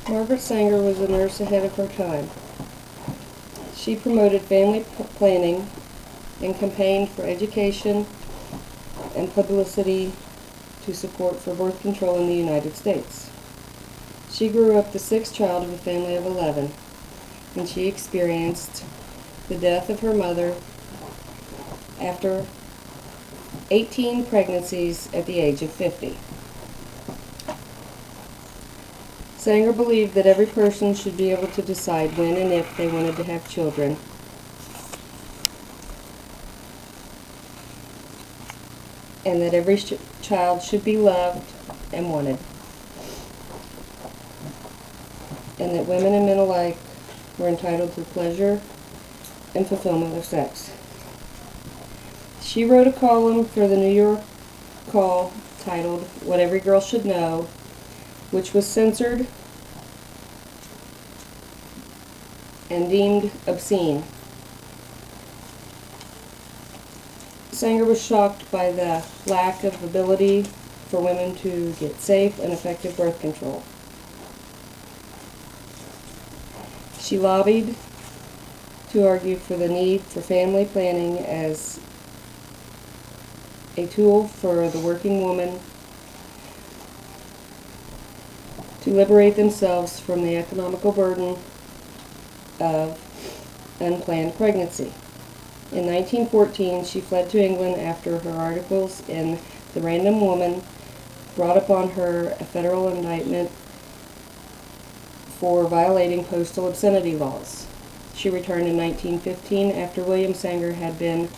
Margaret Sanger was a nurse ahead of her time. She promoted family planning and campaigned for education and publicity to support for birth control in the United States. She grew up the sixth child of a family of 11, and she experienced the death of her mother after 18 pregnancies at the age of 50. Sanger believed that every person should be able to decide when and if they wanted to have children, and that every child should be loved and wanted, and that women and men alike were entitled to pleasure and fulfillment of sex. She wrote a column for the New York Call titled "What Every Girl Should Know," which was censored and deemed obscene. Sanger was shocked by the lack of ability for women to get safe and effective birth control. She lobbied to argue for the need for family planning as a tool for the working woman to liberate themselves from the economical burden of unplanned pregnancy. In 1914, she fled to England after her articles in The Random Woman brought upon her a federal indictment for violating postal obscenity laws. She returned in 1915 after William Sanger had been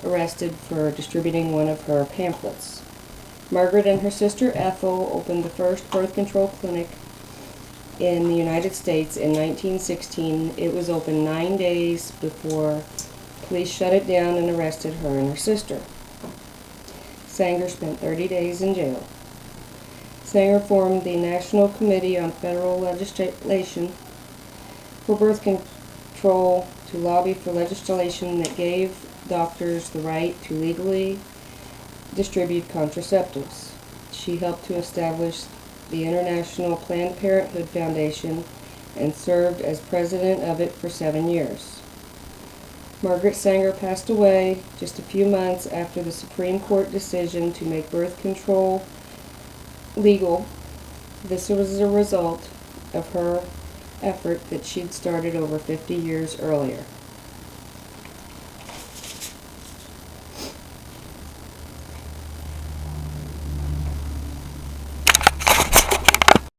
arrested for distributing one of her pamphlets. Margaret and her sister Ethel opened the first birth control clinic in the United States in 1916. It was open 9 days before police shut it down and arrested her and her sister. Sanger spent 30 days in jail. Sanger formed the National Committee on Federal Legislation for Birth Control to lobby for legislation that gave doctors the right to legally distribute contraceptives. She helped to establish the International Planned Parenthood Foundation and served as president of it for 7 years. Margaret Sanger passed away just a few months after the Supreme Court decision to make birth control legal. This was a result of her effort that she'd started over 50 years earlier.